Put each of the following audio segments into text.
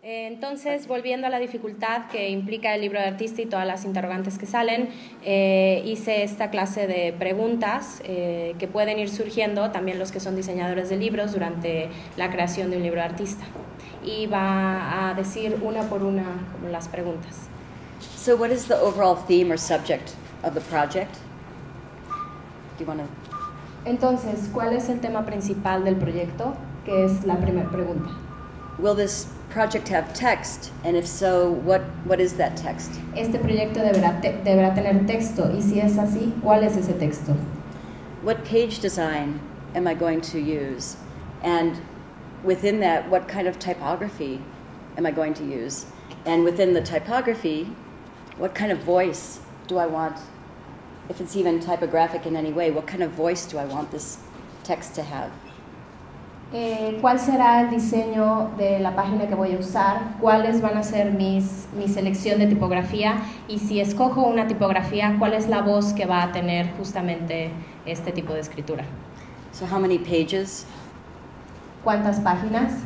Entonces, volviendo a la dificultad que implica el libro de artista y todas las interrogantes que salen, hice esta clase de preguntas que pueden ir surgiendo también los que son diseñadores de libros durante la creación de un libro de artista. Y va a decir una por una como las preguntas. So what is the overall theme or subject of the project? Do you want to... Entonces, ¿cuál es el tema principal del proyecto? Que es la primera pregunta. Will this project have text? And if so, what is that text? Este proyecto deberá tener texto, y si es así, ¿cuál es ese texto? What page design am I going to use? And within that, what kind of typography am I going to use? And within the typography, what kind of voice do I want? If it's even typographic in any way, what kind of voice do I want this text to have? ¿Cuál será el diseño de la página que voy a usar? ¿Cuáles van a ser mi selección de tipografía? Y si escojo una tipografía, ¿cuál es la voz que va a tener justamente este tipo de escritura? So how many pages? ¿Cuántas páginas?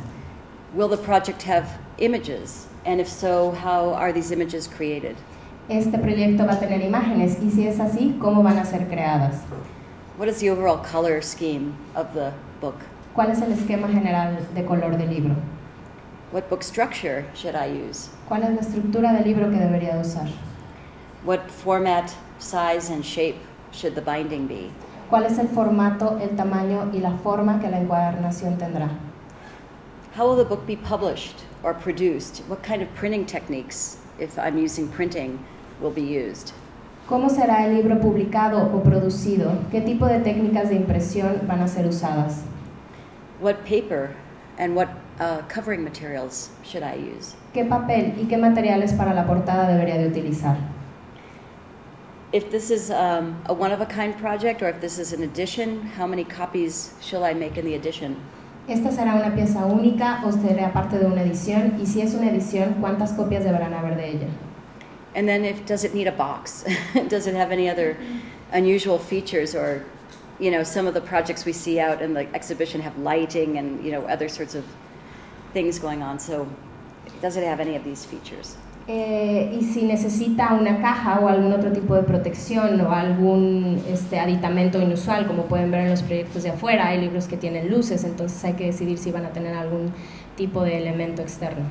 Will the project have images? And if so, how are these images created? Este proyecto va a tener imágenes, y si es así, ¿cómo van a ser creadas? What is the overall color scheme of the book? ¿Cuál es el esquema general de color del libro? What book structure should I use? ¿Cuál es la estructura del libro que debería de usar? What format, size, and shape should the binding be? ¿Cuál es el formato, el tamaño y la forma que la encuadernación tendrá? How will the book be published or produced? What kind of printing techniques, if I'm using printing, will be used? ¿Cómo será el libro publicado o producido? ¿Qué tipo de técnicas de impresión van a ser usadas? What paper and what covering materials should I use? ¿Qué papel y qué materiales para la portada debería de utilizar? If this is a one-of-a-kind project, or if this is an edition, how many copies shall I make in the edition? ¿Esta será una pieza única o será parte de una edición? Y si es una edición, ¿cuántas copias deberán haber de ella? And then does it need a box? Does it have any other unusual features, or some of the projects we see out in the exhibition have lighting and other sorts of things going on. So does it have any of these features? Y si necesita una caja o algún otro tipo de protección o algún aditamento inusual, como pueden ver en los proyectos de afuera, hay libros que tienen luces, entonces hay que decidir si van a tener algún tipo de elemento externo.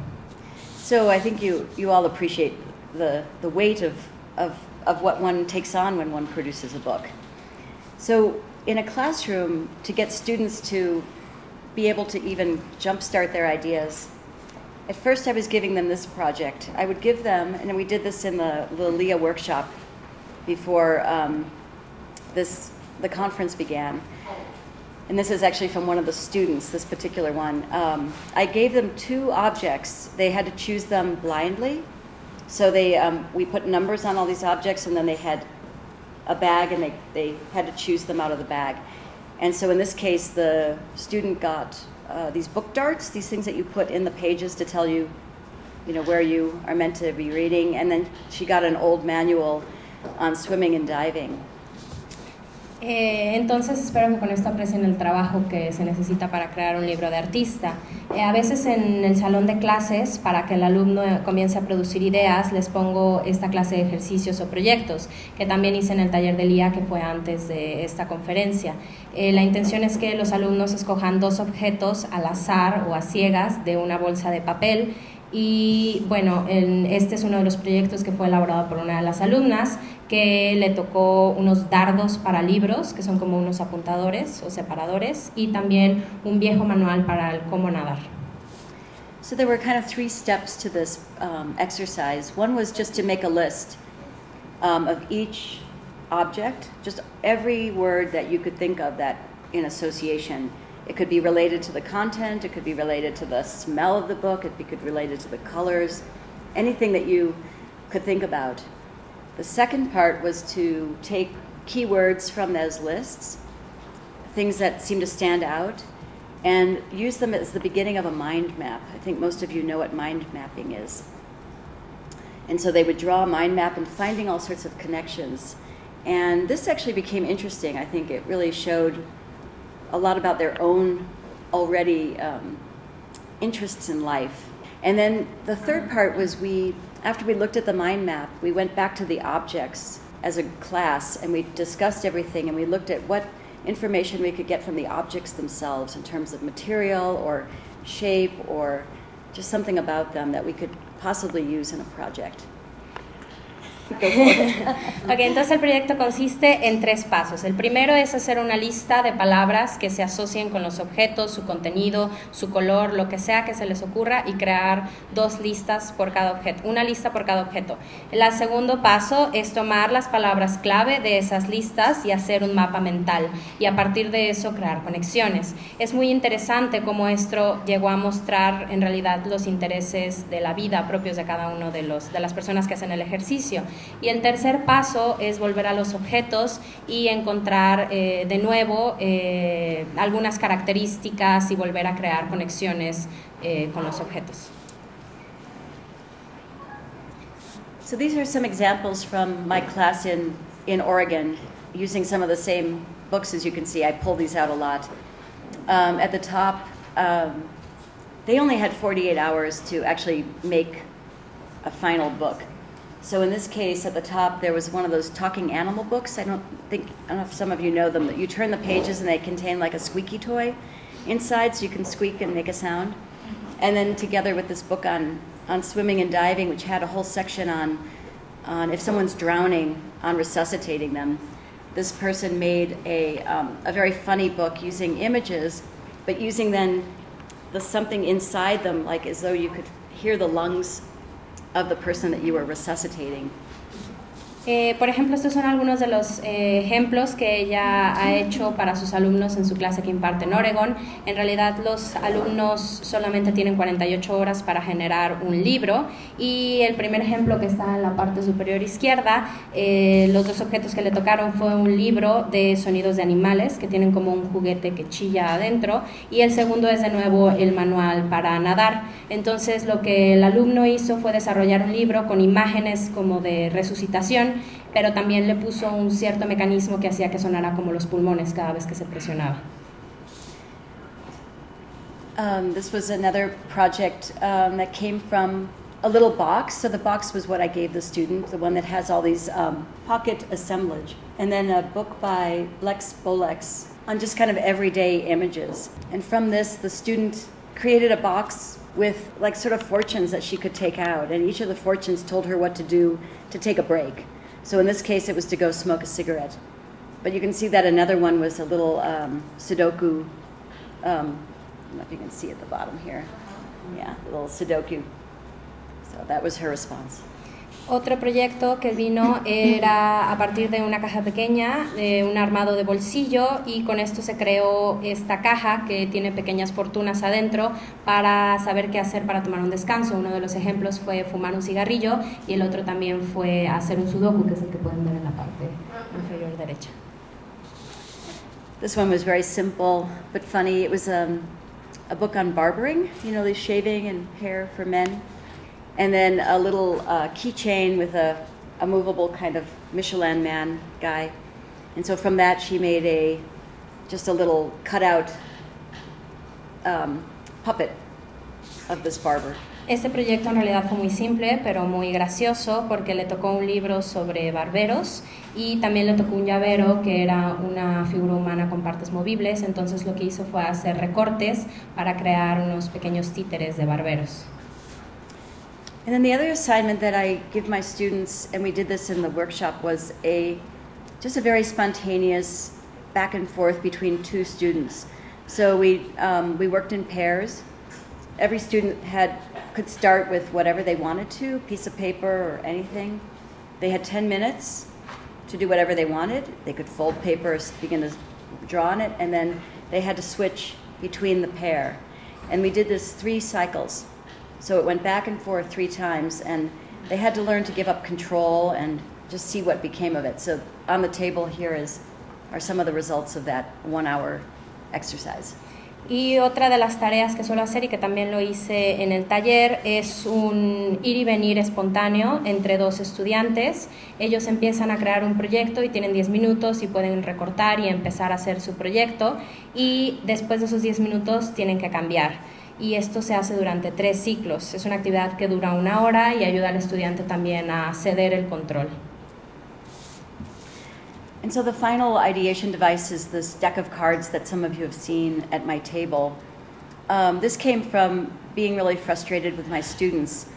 So I think you all appreciate the weight of what one takes on when one produces a book. So in a classroom, to get students to be able to even jumpstart their ideas, at first I was giving them this project. I would give them, and we did this in the Lía workshop before the conference began. And this is actually from one of the students, this particular one. I gave them two objects. They had to choose them blindly. So we put numbers on all these objects, and then they had a bag, and they had to choose them out of the bag. And so in this case, the student got these book darts, these things that you put in the pages to tell you, where you are meant to be reading. And then she got an old manual on swimming and diving. Entonces espero que con esto aprecien el trabajo que se necesita para crear un libro de artista. A veces en el salón de clases, para que el alumno comience a producir ideas, les pongo esta clase de ejercicios o proyectos, que también hice en el taller de Lía, que fue antes de esta conferencia. La intención es que los alumnos escojan dos objetos al azar o a ciegas de una bolsa de papel. Y bueno, este es uno de los proyectos que fue elaborado por una de las alumnas, que le tocó unos dardos para libros, que son como unos apuntadores o separadores, y también un viejo manual para el cómo nadar. So there were kind of three steps to this exercise. One was just to make a list of each object, just every word that you could think of that in association. It could be related to the content, it could be related to the smell of the book, it could be related to the colors, anything that you could think about. The second part was to take keywords from those lists, things that seem to stand out, and use them as the beginning of a mind map. I think most of you know what mind mapping is. And so they would draw a mind map and finding all sorts of connections. And this actually became interesting. I think it really showed a lot about their own already interests in life. And then the third part was after we looked at the mind map, we went back to the objects as a class and we discussed everything and we looked at what information we could get from the objects themselves in terms of material or shape or just something about them that we could possibly use in a project. Ok, entonces el proyecto consiste en 3 pasos. El primero es hacer una lista de palabras que se asocien con los objetos, su contenido, su color, lo que sea que se les ocurra y crear 2 listas por cada objeto, una lista por cada objeto. El segundo paso es tomar las palabras clave de esas listas y hacer un mapa mental y a partir de eso crear conexiones. Es muy interesante cómo esto llegó a mostrar en realidad los intereses de la vida propios de cada uno de las personas que hacen el ejercicio. Y el tercer paso es volver a los objetos y encontrar de nuevo algunas características y volver a crear conexiones con los objetos. So these are some examples from my class in Oregon, using some of the same books as you can see. I pull these out a lot. At the top, they only had 48 hours to actually make a final book. So in this case, at the top, there was one of those talking animal books. I don't know if some of you know them, that you turn the pages and they contain like a squeaky toy inside, so you can squeak and make a sound. And then together with this book on swimming and diving, which had a whole section on if someone's drowning, on resuscitating them. This person made a very funny book using images, but using then something inside them, like as though you could hear the lungs of the person that you were resuscitating. Por ejemplo, estos son algunos de los ejemplos que ella ha hecho para sus alumnos en su clase que imparte en Oregon. En realidad, los alumnos solamente tienen 48 horas para generar un libro y el primer ejemplo que está en la parte superior izquierda, los 2 objetos que le tocaron fue un libro de sonidos de animales que tienen como un juguete que chilla adentro y el segundo es de nuevo el manual para nadar. Entonces, lo que el alumno hizo fue desarrollar un libro con imágenes como de resucitación, pero también le puso un cierto mecanismo que hacía que sonara como los pulmones cada vez que se presionaba. This was another project that came from a little box. So the box was what I gave the student, the one that has all these pocket assemblage. And then a book by Lex Bolex on just kind of everyday images. And from this, the student created a box with like sort of fortunes that she could take out. And each of the fortunes told her what to do to take a break. So in this case, it was to go smoke a cigarette. But you can see that another one was a little Sudoku. I don't know if you can see at the bottom here. Yeah, a little Sudoku. So that was her response. Otro proyecto que vino era a partir de una caja pequeña, de un armado de bolsillo, y con esto se creó esta caja que tiene pequeñas fortunas adentro para saber qué hacer para tomar un descanso. Uno de los ejemplos fue fumar un cigarrillo y el otro también fue hacer un sudoku, que es el que pueden ver en la parte inferior derecha. This one was very simple but funny. It was a book on barbering, you know, the shaving and hair for men. And then a little keychain with a movable kind of Michelin man guy. And so from that she made just a little cutout puppet of this barber. Este proyecto en realidad fue muy simple, pero muy gracioso, porque le tocó un libro sobre barberos y también le tocó un llavero que era una figura humana con partes movibles. Entonces lo que hizo fue hacer recortes para crear unos pequeños títeres de barberos. And then the other assignment that I give my students, and we did this in the workshop, was just a very spontaneous back and forth between 2 students. So we worked in pairs. Every student could start with whatever they wanted to, piece of paper or anything. They had 10 minutes to do whatever they wanted. They could fold paper, begin to draw on it, and then they had to switch between the pair. And we did this 3 cycles. So it went back and forth 3 times, and they had to learn to give up control and just see what became of it. So on the table here are some of the results of that 1-hour exercise. Y otra de las tareas que suelo hacer y que también lo hice en el taller es un ir y venir espontáneo entre 2 estudiantes. Ellos empiezan a crear un proyecto y tienen 10 minutos y pueden recortar y empezar a hacer su proyecto, y después de esos 10 minutos tienen que cambiar. y esto se hace durante 3 ciclos. Es una actividad que dura 1 hora y ayuda al estudiante también a ceder el control. And so the final ideation device is this deck of cards that some of you have seen at my table. This came from being really frustrated with my students.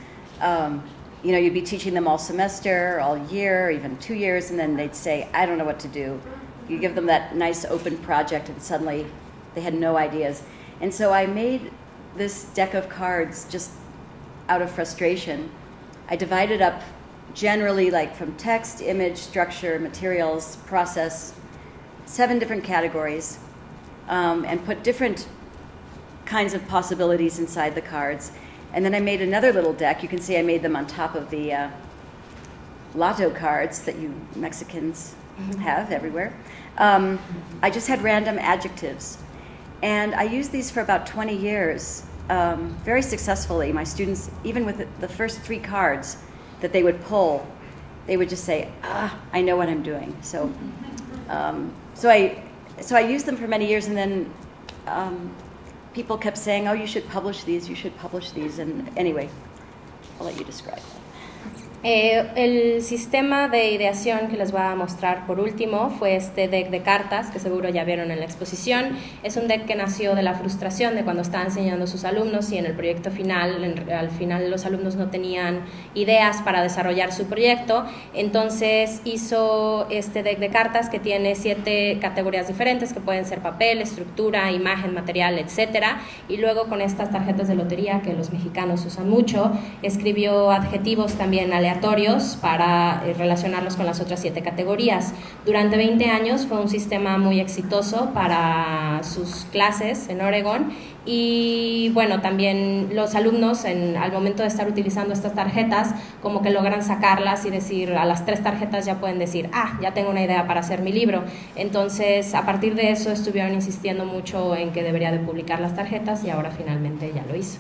You know, you'd be teaching them all semester, all year, even 2 years, and then they'd say, I don't know what to do. You give them that nice open project and suddenly they had no ideas. And so I made this deck of cards just out of frustration. I divided up generally like from text, image, structure, materials, process, 7 different categories, and put different kinds of possibilities inside the cards. And then I made another little deck. You can see I made them on top of the lotto cards that you Mexicans have everywhere. I just had random adjectives. And I used these for about 20 years, very successfully. My students, even with the first 3 cards that they would pull, they would just say, I know what I'm doing. So, so I used them for many years, and then people kept saying, oh, you should publish these, you should publish these. And anyway, I'll let you describe that. El sistema de ideación que les voy a mostrar por último fue este deck de cartas que seguro ya vieron en la exposición. Es un deck que nació de la frustración de cuando estaba enseñando a sus alumnos y en el proyecto final, al final los alumnos no tenían ideas para desarrollar su proyecto. Entonces hizo este deck de cartas que tiene 7 categorías diferentes que pueden ser papel, estructura, imagen, material, etcétera. Y luego con estas tarjetas de lotería que los mexicanos usan mucho, escribió adjetivos también aleatorios para relacionarlos con las otras 7 categorías. Durante 20 años fue un sistema muy exitoso para sus clases en Oregon y bueno, también los alumnos al momento de estar utilizando estas tarjetas como que logran sacarlas y decir, a las 3 tarjetas ya pueden decir, ya tengo una idea para hacer mi libro. Entonces a partir de eso estuvieron insistiendo mucho en que debería de publicar las tarjetas y ahora finalmente ya lo hizo.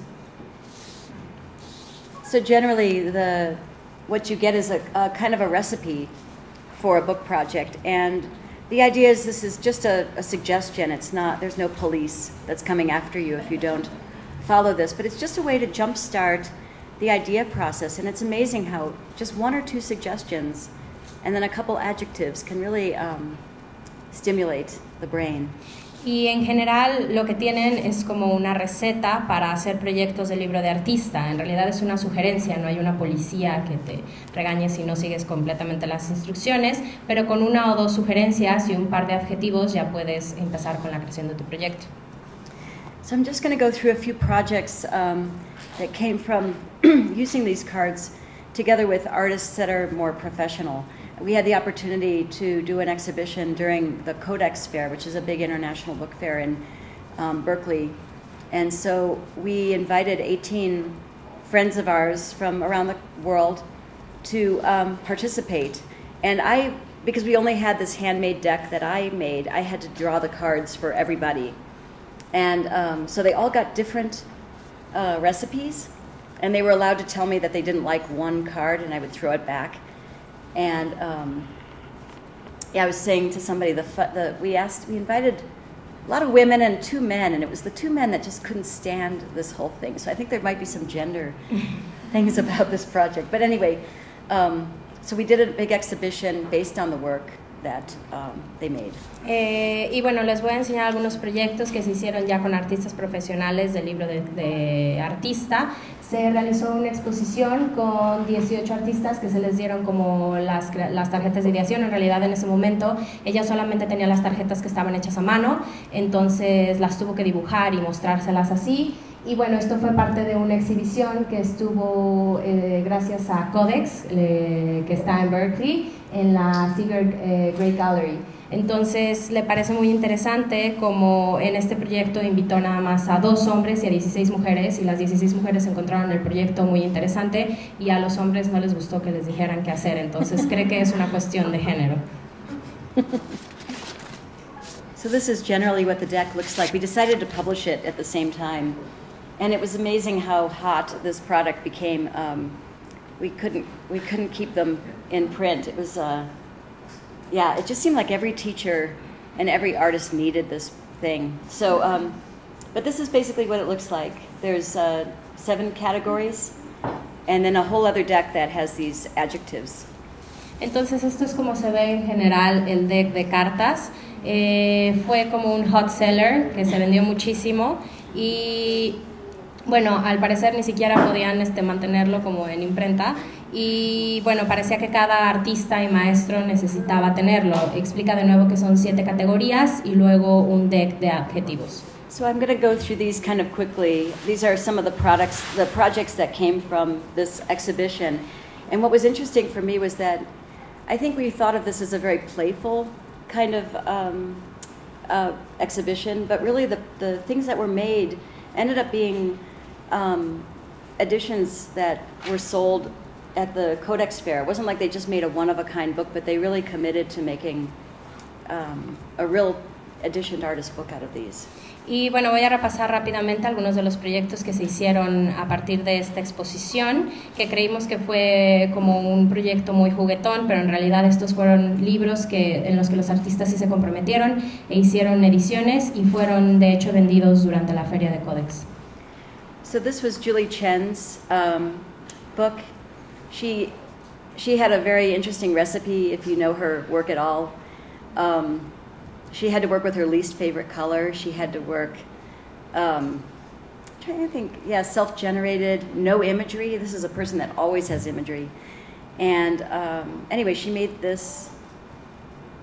So generally what you get is a kind of a recipe for a book project, and the idea is this is just a suggestion. It's not, there's no police that's coming after you if you don't follow this, but it's just a way to jumpstart the idea process. And it's amazing how just 1 or 2 suggestions and then a couple adjectives can really stimulate the brain. Y en general lo que tienen es como una receta para hacer proyectos de libro de artista. En realidad es una sugerencia, no hay una policía que te regañe si no sigues completamente las instrucciones, pero con 1 o 2 sugerencias y un par de adjetivos ya puedes empezar con la creación de tu proyecto. So I'm just going to go through a few projects that came from using these cards together with artists that are more professional. We had the opportunity to do an exhibition during the Codex Fair, which is a big international book fair in Berkeley. And so we invited 18 friends of ours from around the world to participate. And because we only had this handmade deck that I made, I had to draw the cards for everybody. And so they all got different recipes, and they were allowed to tell me that they didn't like one card, and I would throw it back. And I was saying to somebody, we invited a lot of women and 2 men, and it was the 2 men that just couldn't stand this whole thing. So I think there might be some gender things about this project. But anyway, so we did a big exhibition based on the work that they made. Y bueno, les voy a enseñar algunos proyectos que se hicieron ya con artistas profesionales del libro de artista. Se realizó una exposición con 18 artistas que se les dieron como las tarjetas de ideación. En realidad en ese momento ella solamente tenía las tarjetas que estaban hechas a mano, entonces las tuvo que dibujar y mostrárselas así. Y bueno, esto fue parte de una exhibición que estuvo gracias a Codex, que está en Berkeley, en la Seeger Great Gallery. Entonces le parece muy interesante como en este proyecto invitó nada más a 2 hombres y a 16 mujeres, y las 16 mujeres encontraron el proyecto muy interesante y a los hombres no les gustó que les dijeran qué hacer, entonces cree que es una cuestión de género. So this is generally what the deck looks like. We decided to publish it at the same time, and it was amazing how hot this product became. We couldn't keep them in print. It was it just seemed like every teacher and every artist needed this thing. So But this is basically what it looks like. There's 7 categories, and then a whole other deck that has these adjectives. Entonces esto es como se ve en general el deck de cartas. Fue como un hot seller que se vendió muchísimo y bueno, al parecer ni siquiera podían mantenerlo como en imprenta y bueno, parecía que cada artista y maestro necesitaba tenerlo. Explica de nuevo que son 7 categorías y luego un deck de adjetivos. So I'm going to go through these kind of quickly. These are some of the projects that came from this exhibition. And what was interesting for me was that I think we thought of this as a very playful kind of exhibition, but really the things that were made ended up being editions that were sold at the Codex Fair. It wasn't like they just made a one-of-a-kind book, but they really committed to making a real editioned artist book out of these. Y bueno, voy a repasar rápidamente algunos de los proyectos que se hicieron a partir de esta exposición, que creímos que fue como un proyecto muy juguetón, pero en realidad estos fueron libros en los que los artistas sí se comprometieron e hicieron ediciones y fueron de hecho vendidos durante la feria de Codex. So this was Julie Chen's book. She had a very interesting recipe, if you know her work at all. She had to work with her least favorite color. She had to work, trying to think, self-generated, no imagery. This is a person that always has imagery. And anyway, she made this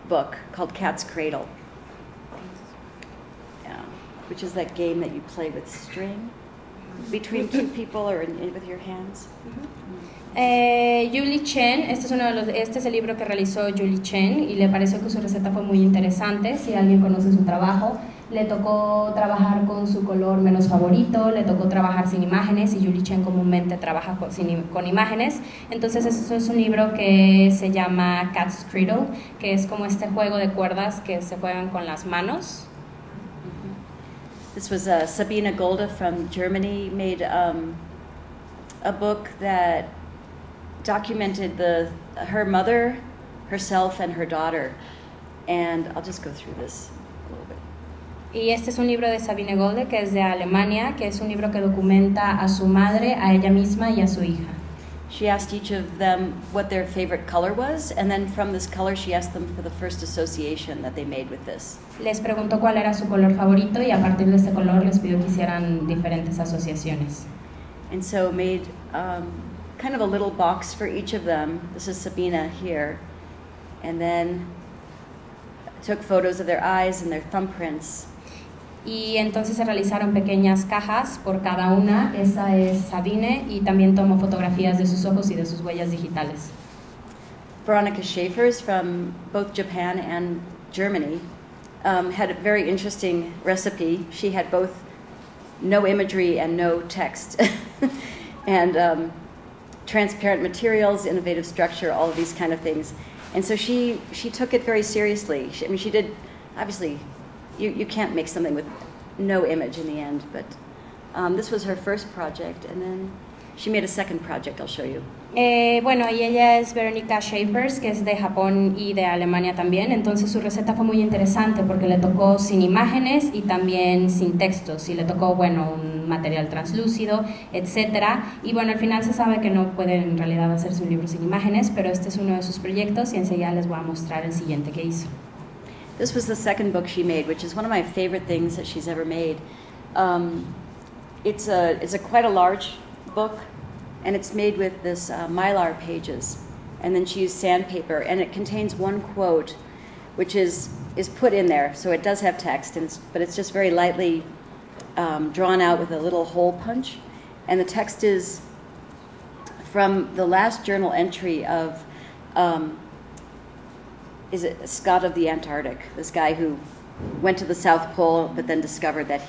book called Cat's Cradle, which is that game that you play with string between 2 people or with your hands. Julie Chen, este es el libro que realizó Julie Chen y le pareció que su receta fue muy interesante. Si alguien conoce su trabajo, le tocó trabajar con su color menos favorito, le tocó trabajar sin imágenes y Julie Chen comúnmente trabaja con imágenes. Entonces eso es un libro que se llama Cat's Cradle, que es como este juego de cuerdas que se juegan con las manos. This was Sabine Golde from Germany made a book that documented her mother, herself, and her daughter. And I'll just go through this a little bit. Y este es un libro de Sabine Golde, que es de Alemania, que es un libro que documenta a su madre, a ella misma y a su hija. She asked each of them what their favorite color was, and then from this color she asked them for the first association that they made with this. Les preguntó cuál era su color favorito y a partir de este color les pidió que hicieran diferentes asociaciones. And so made kind of a little box for each of them. This is Sabina here. And then took photos of their eyes and their thumbprints. Y entonces se realizaron pequeñas cajas por cada una. Esa es Sabine y también tomó fotografías de sus ojos y de sus huellas digitales. Veronica Schaefers from both Japan and Germany had a very interesting recipe. She had both no imagery and no text. And transparent materials, innovative structure, all of these kind of things. And so she took it very seriously. She did, obviously, you can't make something with no image in the end, but this was her first project, and then she made a second project I'll show you. Bueno, y ella es Veronica Schaefers, que es de Japón y de Alemania también, entonces su receta fue muy interesante porque le tocó sin imágenes y también sin textos, y le tocó, bueno, un material translúcido, etcétera, y bueno, al final se sabe que no puede en realidad hacerse un libro sin imágenes, pero este es uno de sus proyectos y enseguida les voy a mostrar el siguiente que hizo. This was the second book she made, which is one of my favorite things that she's ever made. It's quite a large book, and it's made with this mylar pages, and then she used sandpaper, and it contains one quote, which is put in there, so it does have text, but it's just very lightly drawn out with a little hole punch, and the text is from the last journal entry of is it Scott of the Antarctic, this guy who went to the South Pole but then discovered that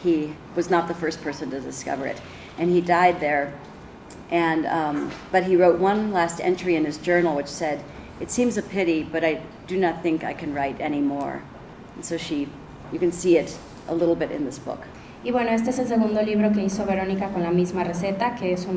he was not the first person to discover it, and he died there. And but he wrote one last entry in his journal which said, "It seems a pity, but I do not think I can write any more." And so you can see it a little bit in this book. Y bueno, este es el segundo libro que hizo Verónica con la misma receta, que es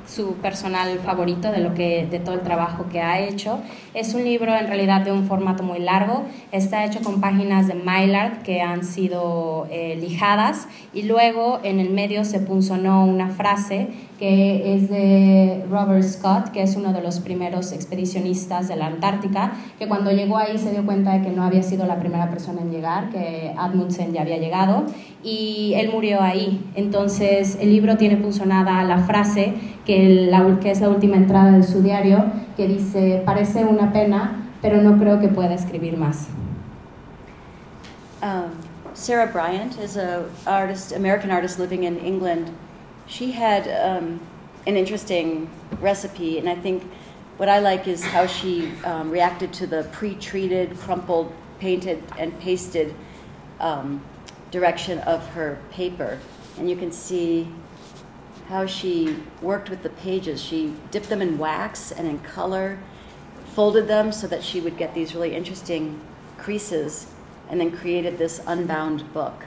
su personal favorito de todo el trabajo que ha hecho. Es un libro en realidad de un formato muy largo, está hecho con páginas de mylar que han sido lijadas, y luego en el medio se punzonó una frase que es de Robert Scott, que es uno de los primeros expedicionistas de la Antártica, que cuando llegó ahí se dio cuenta de que no había sido la primera persona en llegar, que Amundsen ya había llegado, y él murió ahí. Entonces el libro tiene punzonada la frase que es la última entrada de su diario, que dice: parece una pena, pero no creo que pueda escribir más. Sarah Bryant is an American artist living in England. She had an interesting recipe, and I think what I like is how she reacted to the pre-treated, crumpled, painted, and pasted direction of her paper. And you can see how she worked with the pages. She dipped them in wax and in color, folded them so that she would get these really interesting creases, and then created this unbound book.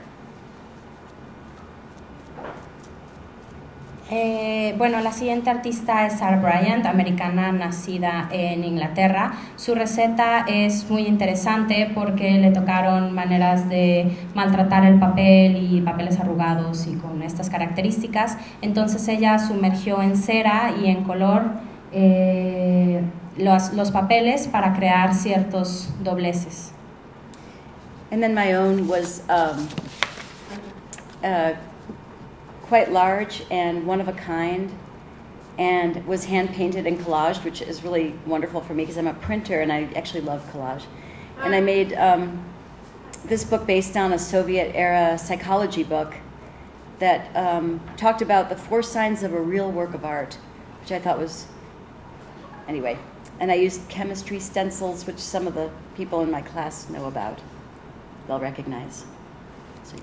Bueno, la siguiente artista es Sarah Bryant, americana nacida en Inglaterra. Su receta es muy interesante porque le tocaron maneras de maltratar el papel y papeles arrugados y con estas características. Entonces ella sumergió en cera y en color los papeles para crear ciertos dobleces. And then my own was quite large and one of a kind, and was hand painted and collaged, which is really wonderful for me because I'm a printer and I actually love collage. And I made this book based on a Soviet era psychology book that talked about the 4 signs of a real work of art, which I thought was, anyway. And I used chemistry stencils, which some of the people in my class know about, they'll recognize. So,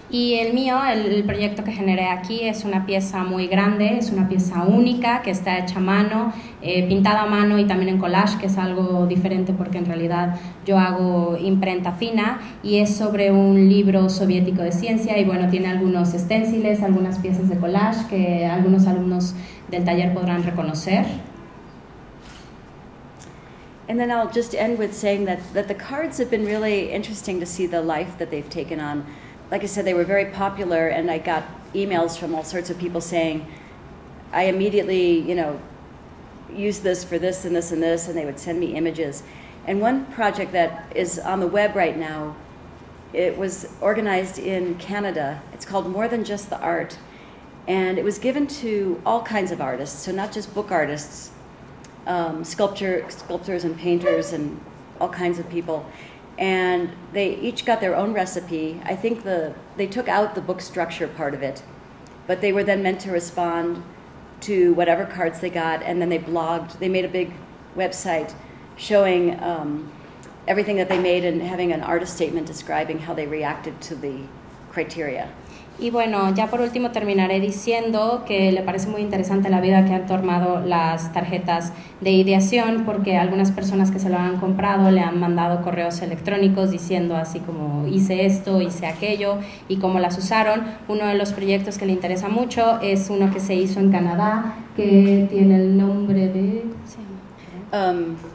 y el mío, el proyecto que generé aquí, es una pieza muy grande, es una pieza única que está hecha a mano, pintada a mano y también en collage, que es algo diferente porque en realidad yo hago imprenta fina, y es sobre un libro soviético de ciencia. Y bueno, tiene algunos esténciles, algunas piezas de collage que algunos alumnos del taller podrán reconocer. And then I'll just end with saying that the cards have been really interesting to see the life that they've taken on. Like I said, they were very popular, and I got emails from all sorts of people saying, I immediately, used this for this and this and this, and they would send me images. And one project that is on the web right now, it was organized in Canada. It's called More Than Just the Art, and it was given to all kinds of artists, so not just book artists, sculptors and painters and all kinds of people. And they each got their own recipe. I think they took out the book structure part of it, but they were then meant to respond to whatever cards they got, and then they blogged. They made a big website showing everything that they made and having an artist statement describing how they reacted to the criteria. Y bueno, ya por último terminaré diciendo que le parece muy interesante la vida que han tomado las tarjetas de ideación, porque algunas personas que se lo han comprado le han mandado correos electrónicos diciendo así como hice esto, hice aquello y cómo las usaron. Uno de los proyectos que le interesa mucho es uno que se hizo en Canadá, que tiene el nombre de...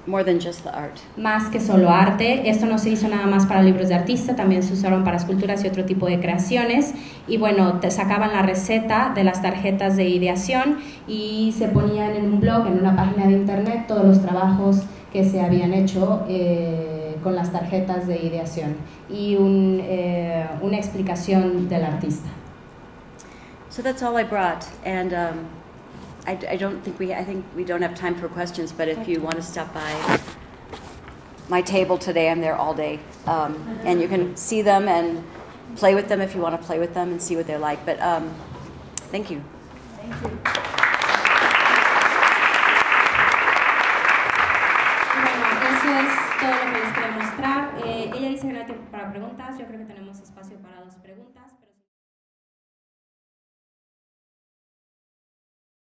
More Than Just the Art. Más que solo arte. Esto no se hizo nada más para libros de artista, también se usaron para esculturas y otro tipo de creaciones. Y bueno, te sacaban la receta de las tarjetas de ideación y se ponían en un blog, en una página de internet, todos los trabajos que se habían hecho con las tarjetas de ideación y una explicación del artista. So that's all I brought, and I think we don't have time for questions, but if you want to stop by my table today, I'm there all day. And you can see them and play with them if you want to play with them and see what they're like. But thank you. Thank you. Bueno, eso es todo lo que les quería mostrar. Ella dice que no hay tiempo para preguntas. Yo creo que tenemos espacio para 2 preguntas.